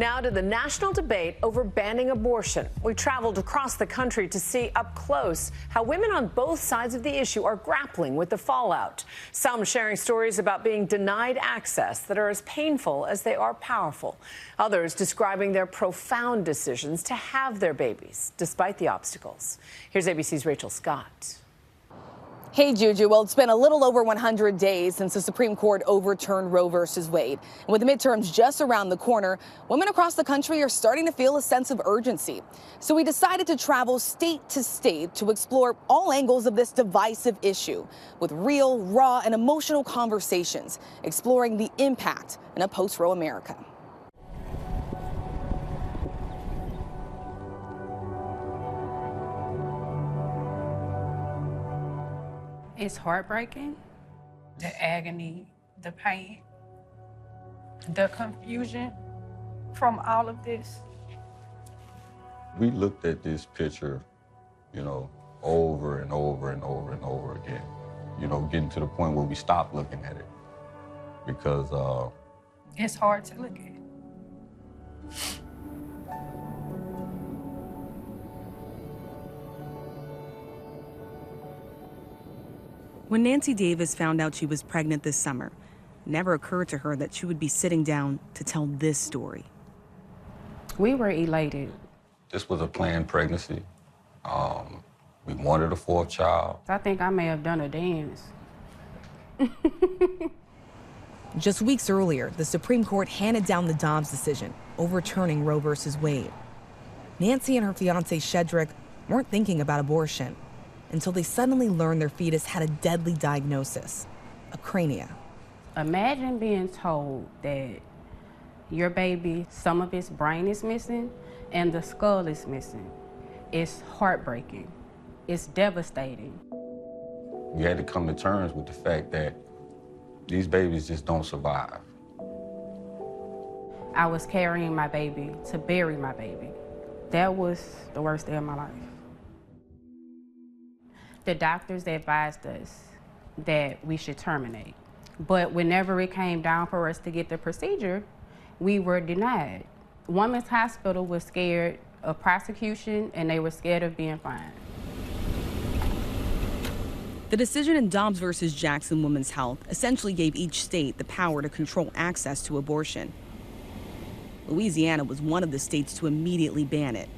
Now to the national debate over banning abortion. We traveled across the country to see up close how women on both sides of the issue are grappling with the fallout. Some sharing stories about being denied access that are as painful as they are powerful. Others describing their profound decisions to have their babies, despite the obstacles. Here's ABC's Rachel Scott. Hey, Juju. Well, it's been a little over 100 days since the Supreme Court overturned Roe versus Wade. And with the midterms just around the corner, women across the country are starting to feel a sense of urgency. So we decided to travel state to state to explore all angles of this divisive issue with real, raw, and emotional conversations, exploring the impact in a post-Roe America. It's heartbreaking, the agony, the pain, the confusion from all of this. We looked at this picture, over and over and over and over again, getting to the point where we stopped looking at it because it's hard to look at. When Nancy Davis found out she was pregnant this summer, it never occurred to her that she would be sitting down to tell this story. We were elated. This was a planned pregnancy. We wanted a fourth child. I think I may have done a dance. Just weeks earlier, the Supreme Court handed down the Dobbs decision, overturning Roe versus Wade. Nancy and her fiancé Shedrick weren't thinking about abortion until they suddenly learned their fetus had a deadly diagnosis, acrania. Imagine being told that your baby, some of its brain is missing and the skull is missing. It's heartbreaking. It's devastating. We had to come to terms with the fact that these babies just don't survive. I was carrying my baby to bury my baby. That was the worst day of my life. The doctors advised us that we should terminate. But whenever it came down for us to get the procedure, we were denied. Women's Hospital was scared of prosecution and they were scared of being fined. The decision in Dobbs versus Jackson Women's Health essentially gave each state the power to control access to abortion. Louisiana was one of the states to immediately ban it,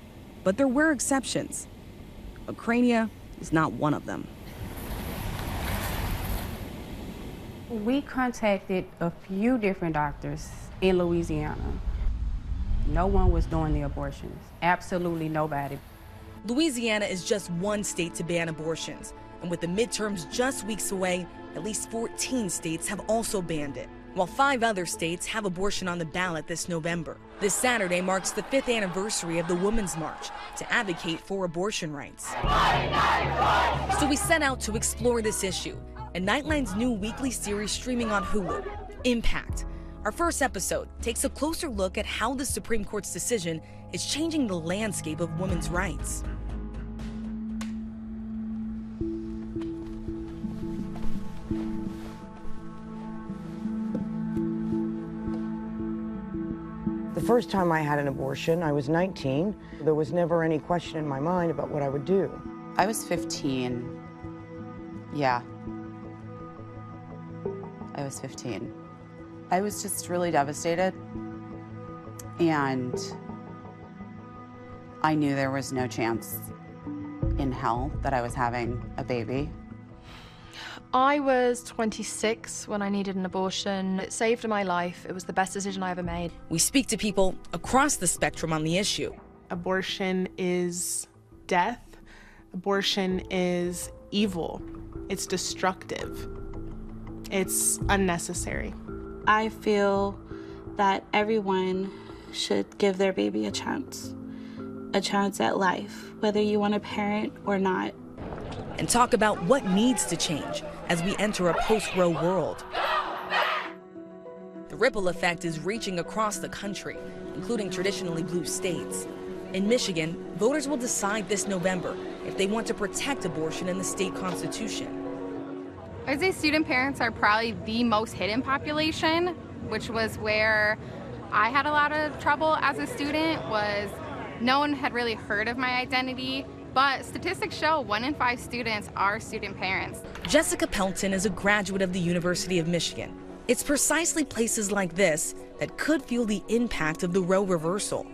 but there were exceptions. Acrania is not one of them. We contacted a few different doctors in Louisiana. No one was doing the abortions. Absolutely nobody. Louisiana is just one state to ban abortions, and with the midterms just weeks away, at least 14 states have also banned it, while 5 other states have abortion on the ballot this November. This Saturday marks the 5th anniversary of the Women's March to advocate for abortion rights. So we set out to explore this issue in Nightline's new weekly series streaming on Hulu, Impact. Our first episode takes a closer look at how the Supreme Court's decision is changing the landscape of women's rights. The first time I had an abortion, I was 19. There was never any question in my mind about what I would do. I was 15. Yeah. I was 15. I was just really devastated. And I knew there was no chance in hell that I was having a baby. I was 26 when I needed an abortion. It saved my life. It was the best decision I ever made. We speak to people across the spectrum on the issue. Abortion is death. Abortion is evil. It's destructive. It's unnecessary. I feel that everyone should give their baby a chance at life, whether you want a parent or not. And talk about what needs to change as we enter a post-Roe world. The ripple effect is reaching across the country, including traditionally blue states. In Michigan, voters will decide this November if they want to protect abortion in the state constitution. I'd say student parents are probably the most hidden population, which was where I had a lot of trouble as a student was no one had really heard of my identity, but statistics show 1 in 5 students are student parents. Jessica Pelton is a graduate of the University of Michigan. It's precisely places like this that could feel the impact of the Roe reversal.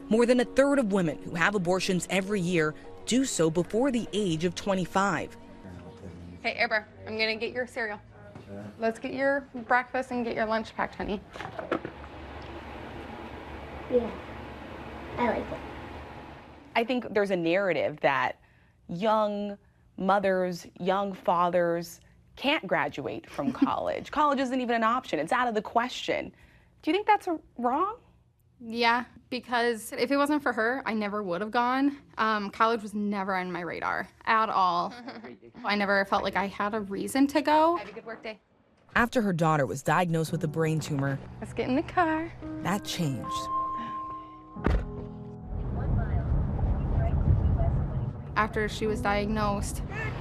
More than a third of women who have abortions every year do so before the age of 25. Hey, Amber, I'm gonna get your cereal. Let's get your breakfast and get your lunch packed, honey. Yeah, I like it. I think there's a narrative that young mothers, young fathers can't graduate from college. College isn't even an option. It's out of the question. Do you think that's wrong? Yeah, because if it wasn't for her, I never would have gone. College was never on my radar at all. I never felt like I had a reason to go. Have a good work day. After her daughter was diagnosed with a brain tumor, Let's get in the car. that changed. After she was diagnosed. Good morning,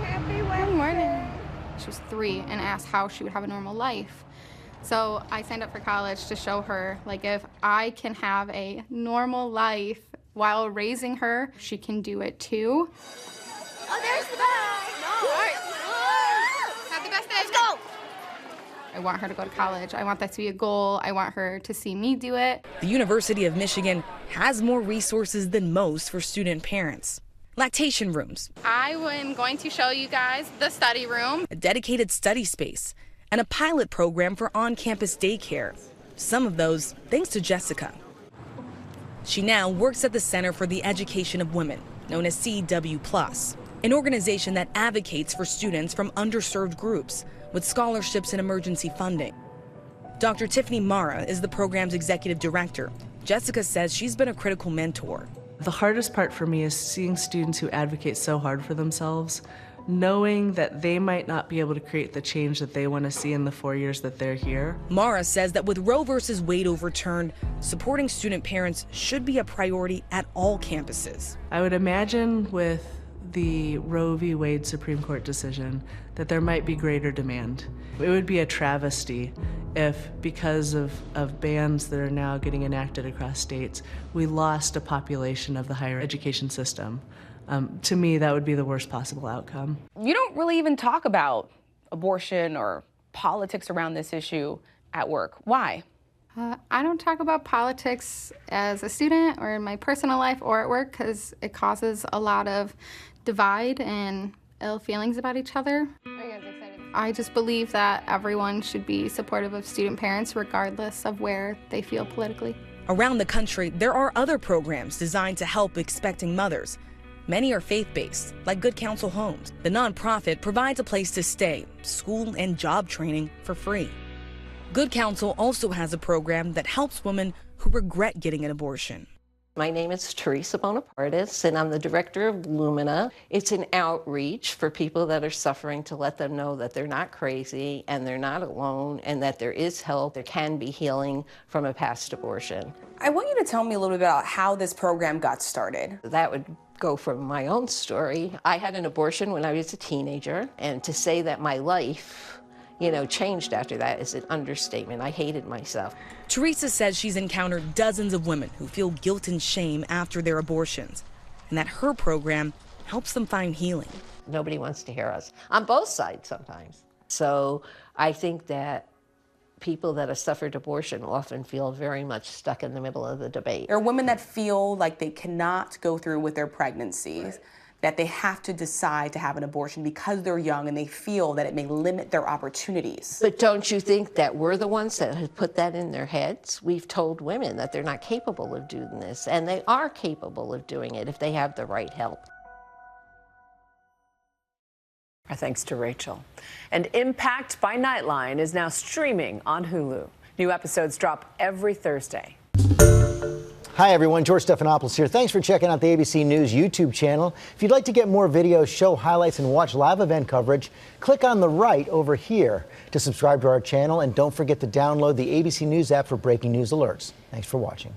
happy Wednesday. Good morning. She was 3 and asked how she would have a normal life. So I signed up for college to show her, like, if I can have a normal life while raising her, she can do it too. Oh, there's the bag. No. All right. Have the best day. Let's go. I want her to go to college. I want that to be a goal. I want her to see me do it. The University of Michigan has more resources than most for student parents. Lactation rooms, I am going to show you guys the study room. a dedicated study space, and a pilot program for on-campus daycare. Some of those thanks to Jessica. She now works at the Center for the Education of Women, known as CW+, an organization that advocates for students from underserved groups with scholarships and emergency funding. Dr. Tiffany Mara is the program's executive director. Jessica says she's been a critical mentor. The hardest part for me is seeing students who advocate so hard for themselves, knowing that they might not be able to create the change that they want to see in the 4 years that they're here. Mara says that with Roe versus Wade overturned, supporting student parents should be a priority at all campuses. I would imagine with the Roe v. Wade Supreme Court decision that there might be greater demand. It would be a travesty if, because of bans that are now getting enacted across states, we lost a population of the higher education system. To me, that would be the worst possible outcome. You don't really even talk about abortion or politics around this issue at work. Why? I don't talk about politics as a student or in my personal life or at work because it causes a lot of divide and ill feelings about each other. Are you guys excited? I just believe that everyone should be supportive of student parents regardless of where they feel politically. Around the country, there are other programs designed to help expecting mothers. Many are faith-based, like Good Counsel Homes. The nonprofit provides a place to stay, school, and job training for free. Good Counsel also has a program that helps women who regret getting an abortion. My name is Teresa Bonapartis, and I'm the director of Lumina. It's an outreach for people that are suffering to let them know that they're not crazy and they're not alone and that there is help. There can be healing from a past abortion. I want you to tell me a little bit about how this program got started. That would go from my own story. I had an abortion when I was a teenager, and to say that my life changed after that is an understatement. I hated myself. Teresa says she's encountered dozens of women who feel guilt and shame after their abortions, and that her program helps them find healing. Nobody wants to hear us, on both sides sometimes. So I think that people that have suffered abortion often feel very much stuck in the middle of the debate. There are women that feel like they cannot go through with their pregnancies, that they have to decide to have an abortion because they're young and they feel that it may limit their opportunities. But don't you think that we're the ones that have put that in their heads? We've told women that they're not capable of doing this, and they are capable of doing it if they have the right help. Our thanks to Rachel. And Impact by Nightline is now streaming on Hulu. New episodes drop every Thursday. Hi, everyone. George Stephanopoulos here. Thanks for checking out the ABC News YouTube channel. If you'd like to get more videos, show highlights, and watch live event coverage, click on the right over here to subscribe to our channel. And don't forget to download the ABC News app for breaking news alerts. Thanks for watching.